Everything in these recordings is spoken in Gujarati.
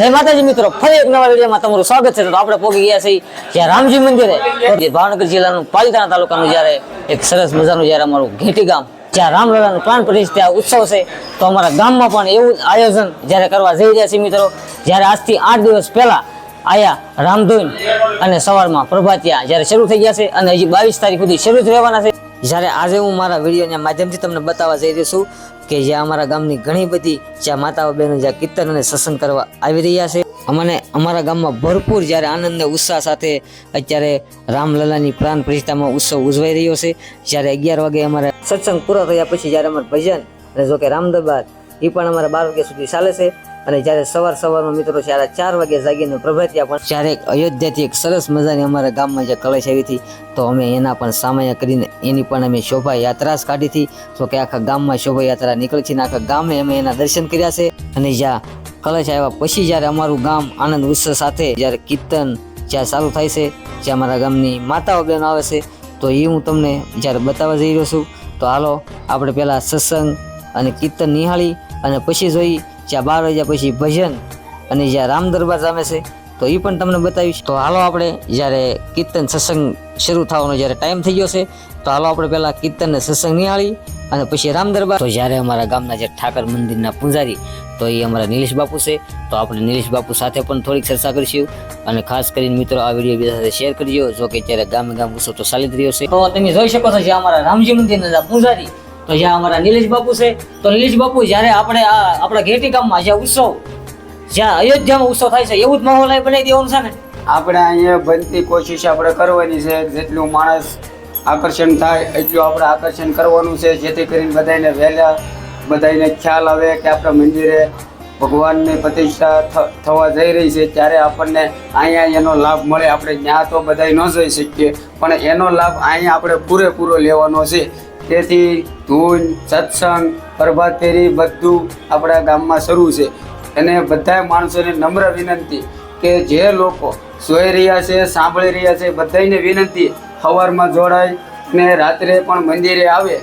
જય માતાજી મિત્રો, ફરી એક નવા વિડીયોમાં તમારું સ્વાગત છે। તો આપણે પહોંચી ગયા છીએ જ્યાં રામજી મંદિરે, ભાવનગર જિલ્લાનું પાલિતાણા તાલુકાનું જ્યારે એક સરસ મજાનું જ્યારે અમારું ઘેટી ગામ, જ્યાં રામલલાનું પ્રાણ પ્રતિષ્ઠા ઉત્સવ છે। તો અમારા ગામમાં પણ એવું આયોજન જ્યારે કરવા જઈ રહ્યા છીએ મિત્રો, જ્યારે આજથી 8 દિવસ પહેલા આયા રામધૂન અને સવારમાં પ્રભાતિયા જ્યારે શરૂ થઈ ગયા છે અને હજી 22 તારીખ સુધી શરૂ જ રહેવાના છે। જ્યારે આજે હું મારા વિડીયોના માધ્યમથી તમને બતાવવા જઈ રહ્યો છું કે જ્યાં અમારા ગામની ઘણી બધી જ્યાં માતાઓ બહેનો જ્યાં કીર્તન અને સત્સંગ કરવા આવી રહ્યા છે। અમને અમારા ગામમાં ભરપૂર જ્યારે આનંદ અને ઉત્સાહ સાથે અત્યારે રામલલાની પ્રાણ પ્રતિષ્ઠામાં ઉત્સવ ઉજવાઈ રહ્યો છે। જ્યારે 11 વાગે અમારે સત્સંગ પૂરો થયા પછી જ્યારે અમારે ભજન અને જો કે રામદરબાર એ પણ અમારા 12 વાગ્યા સુધી ચાલે છે। અને જ્યારે સવારમાં મિત્રો જ્યારે 4 વાગે જાગીને પ્રભાતિયા પણ જ્યારે અયોધ્યાથી એક સરસ મજાની અમારા ગામમાં જે કળશ આવી હતી, તો અમે એના પણ સામયા કરીને એની પણ અમે શોભાયાત્રા કાઢી હતી। તો કે આખા ગામમાં શોભાયાત્રા નીકળી છે ને આખા ગામે અમે એના દર્શન કર્યા છે। અને જ્યાં કળશ આવ્યા પછી જ્યારે અમારું ગામ આનંદ ઉત્સવ સાથે જ્યારે કીર્તન જ્યાં ચાલુ થાય છે, જ્યાં અમારા ગામની માતાઓ બહેનો આવે છે, તો એ હું તમને જ્યારે બતાવવા જઈ રહ્યો છું। તો હાલો આપણે પહેલાં સત્સંગ અને કીર્તન નિહાળી અને પછી જોઈ જ્યાં 12 વાગ્યા પછી ભજન અને જ્યાં રામ દરબાર જામે છે, તો એ પણ તમને બતાવીશ। તો હાલો આપણે જ્યારે કીર્તન સત્સંગ શરૂ થવાનો જ્યારે ટાઈમ થઈ ગયો છે, તો હાલો આપણે પહેલાં કીર્તન ને સત્સંગ નિહાળી અને પછી રામ દરબાર। તો જ્યારે અમારા ગામના જે ઠાકર મંદિરના પૂજારી તો એ અમારા નિલેશ બાપુ છે, તો આપણે નિલેશ બાપુ સાથે પણ થોડીક ચર્ચા કરીશું। અને ખાસ કરીને મિત્રો આ વિડીયો બીજા સાથે શેર કરજો, જો કે અત્યારે ગામે ગામ ઉત્સવ તો ચાલી જ રહ્યો છે। તો તમે જોઈ શકો છો જ્યાં અમારા રામજી મંદિરના પૂજારી તો જ્યાં અમારા નિલેશ બાપુ છે, તો નિલેશ બાપુ જ્યારે આપણે આપણા ઘેટી ગામમાં જ્યાં ઉત્સવ જ્યાં અયોધ્યામાં ઉત્સવ થાય છે એવું જ માહોલ અહીં બનાવી દેવાનું છે ને? આપણે અહીંયા બનતી કોશિશ આપણે કરવાની છે, જેટલું માણસ આકર્ષણ થાય એટલું આપણે આકર્ષણ કરવાનું છે, જેથી કરીને બધાને ખ્યાલ આવે કે આપણા મંદિરે ભગવાનની પ્રતિષ્ઠા થવા જઈ રહી છે, ત્યારે આપણને અહીંયા એનો લાભ મળે। આપણે ત્યાં તો બધા ન જઈ શકીએ, પણ એનો લાભ અહીંયા આપણે પૂરેપૂરો લેવાનો છે। તેથી ધૂન, સત્સંગ, પ્રભાત ફેરી બધું આપણા ગામમાં શરૂ છે। અને બધા માણસોને નમ્ર વિનંતી કે જે લોકો જોઈ રહ્યા છે, સાંભળી રહ્યા છે, બધાને વિનંતી સવારમાં જોડાય ને રાત્રે પણ મંદિરે આવે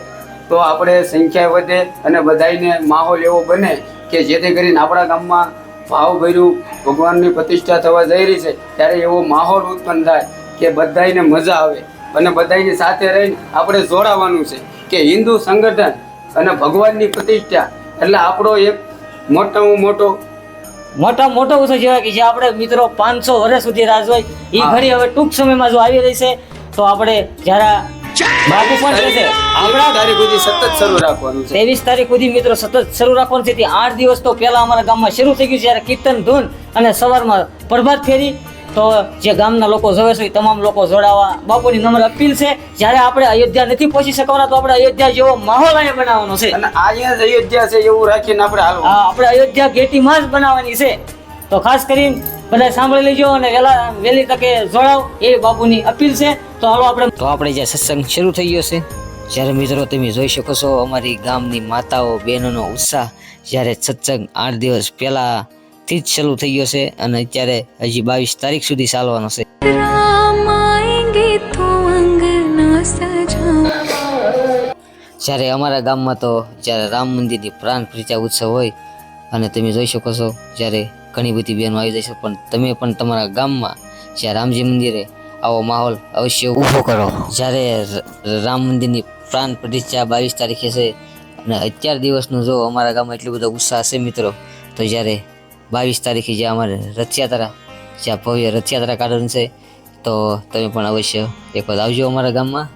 તો આપણે સંખ્યા વધે અને બધાને માહોલ એવો બને કે જેથી કરીને આપણા ગામમાં ભાવભર્યું ભગવાનની પ્રતિષ્ઠા થવા જઈ રહી છે, ત્યારે એવો માહોલ ઉત્પન્ન થાય કે બધાને મજા આવે અને બધાની સાથે રહીને આપણે જોડાવાનું છે કે હિન્દુ સંગઠન અને ભગવાનની પ્રતિષ્ઠા એટલે આપણો એક મોટામાં મોટો ઉત્સવ જેવા કે જે આપણે મિત્રો 500 વર્ષ સુધી રાહ જોઈ એ ઘડી હવે ટૂંક સમયમાં જો આવી રહી છે, તો આપણે જ્યારે બાપુ પણ છે આપણા તારીખ સુધી સતત શરૂ રાખવાનું છે। 23 તારીખ સુધી મિત્રો સતત શરૂ રાખવાનું છે। 8 દિવસ તો પહેલા અમારા ગામમાં શરૂ થઈ ગયું છે જ્યારે કીર્તન ધૂન અને સવારમાં પ્રભાત ફેરી। તો જે ગામના લોકો જોવે છે તમામ લોકો જોડાવા બાપુની નમ્ર અપીલ છે। જ્યારે આપણે અયોધ્યા નથી પહોંચી શકવાના તો આપણે અયોધ્યા જેવો માહોલ અહીંયા બનાવવાનો છે અને અહીંયા જ અયોધ્યા છે એવું રાખીને આપણે આપણે અયોધ્યા ઘેટીમાં જ બનાવવાની છે। તો ખાસ કરીને બધા સાંભળી લેજો અને વહેલી તકે જોડાવ એ બાપુની અપીલ છે। તો હાલો આપણે જે સત્સંગ શરૂ થઈ ગયો છે, જ્યારે મિત્રો તમે જોઈ શકો છો અમારી ગામની માતાઓ બહેનોનો ઉત્સાહ, જ્યારે સત્સંગ 8 દિવસ પહેલા થી જ શરૂ થઈ ગયો છે અને અત્યારે હજી 22 તારીખ સુધી ચાલવાનો છે। જ્યારે અમારા ગામમાં તો જ્યારે રામ મંદિરની પ્રાણ પ્રતિષ્ઠા ઉત્સવ હોય અને તમે જોઈ શકો છો જ્યારે ઘણી બધી બહેનો આવી જાય છે, પણ તમે પણ તમારા ગામમાં જ્યાં રામજી મંદિરે આવો માહોલ અવશ્ય ઊભો કરો। જ્યારે રામ મંદિરની પ્રાણ પ્રતિષ્ઠા 22 તારીખે છે અને 11 દિવસનું જો અમારા ગામમાં એટલો બધો ઉત્સાહ છે મિત્રો, તો જ્યારે 22 તારીખે જ્યાં અમારે રથયાત્રા જ્યાં ભવ્ય રથયાત્રા કાઢવાની છે, તો તમે પણ અવશ્ય એક વખત આવજો અમારા ગામમાં।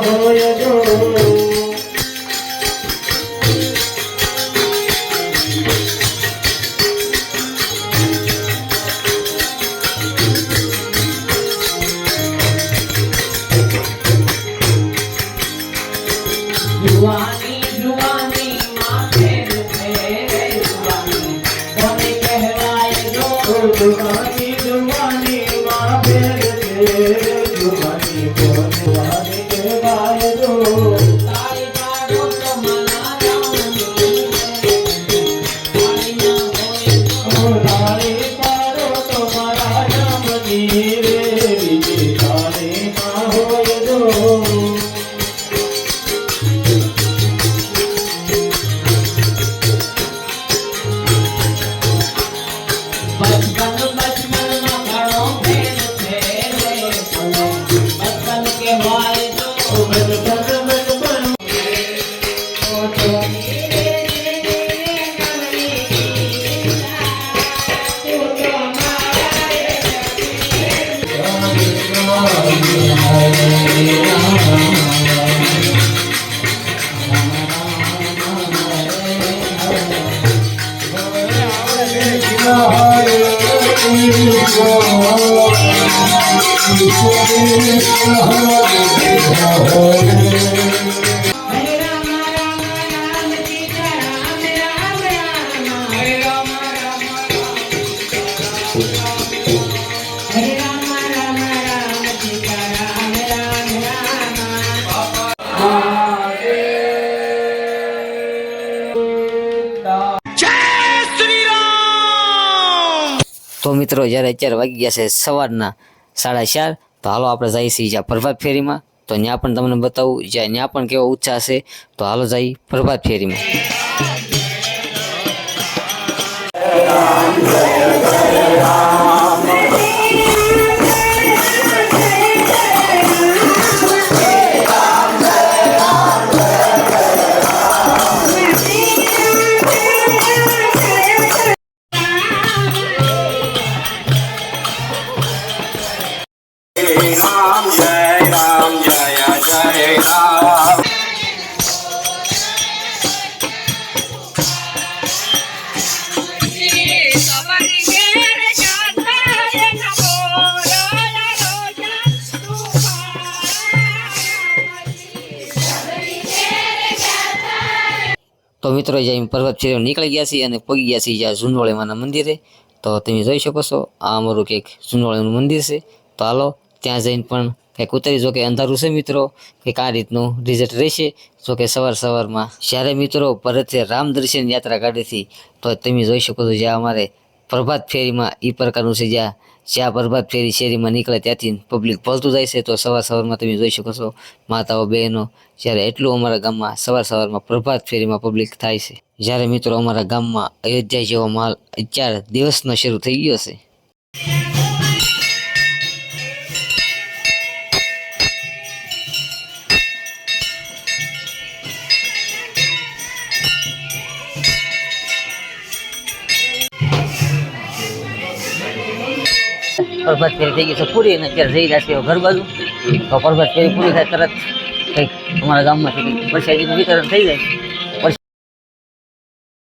હોય જો જુવાની જુવાની માથે રૂપે જુવાની કોને કહેવાય જો જુવાની જુવાની માથે રૂપે જુવાની કોને કહેવાય જો તાળી પાડો તો મના રામની તાળી ના હોય તાળી પાડો તો મારા રામની રે બીજી તાળી ના હોય જો बचपन बचपन में घरों भेद थे बचपन के भाई जो बचपन बचपन ओ तो मेरे कमली तू तो તો મિત્રો જ્યારે અત્યારે વાગી ગયા છે સવારના 4:30, તો હાલો આપણે જઈએ છીએ જ્યાં પ્રભાત ફેરીમાં. તો ત્યાં પણ તમને બતાવું જ્યાં ત્યાં પણ કેવો ઉત્સાહ છે. તો હાલો જઈએ પ્રભાત ફેરીમાં. રામ જય રામ જય જય રામ. તો મિત્રો જ્યાં પર્વત ફેરીમાં નીકળી ગયા છીએ અને પહોંચી ગયા છીએ જ્યાં ઝુંઝવાળીમાના મંદિરે. તો તમે જોઈ શકો છો આ અમારું કંઈક ઝુંઝવાળીનું મંદિર છે. તો હાલો ત્યાં જઈને પણ કંઈક ઉતરી, જો કે અંધારું છે મિત્રો, કંઈક આ રીતનું રિઝલ્ટ રહેશે. જો કે સવારમાં જ્યારે મિત્રો ભરતે રામ દર્શન યાત્રા કાઢી, તો તમે જોઈ શકો છો જ્યાં અમારે પ્રભાત ફેરીમાં એ પ્રકારનું છે, જ્યાં પ્રભાત ફેરી શેરીમાં નીકળે ત્યાંથી પબ્લિક ભળતું જાય છે. તો સવારમાં તમે જોઈ શકો છો માતાઓ બહેનો, જ્યારે એટલું અમારા ગામમાં સવારમાં પ્રભાત ફેરીમાં પબ્લિક થાય છે. જ્યારે મિત્રો અમારા ગામમાં અયોધ્યા જેવો માલ 4 દિવસનો શરૂ થઈ ગયો છે. પ્રભાત ફેરી થઈ ગઈ છે પૂરી, અને અત્યારે જઈ રહ્યા છે ઘર બાજુ. તો પ્રભાત ફેરી પૂરી થાય તરત કંઈક અમારા ગામમાંથી કંઈક પ્રસાદીનું વિતરણ થઈ જાય.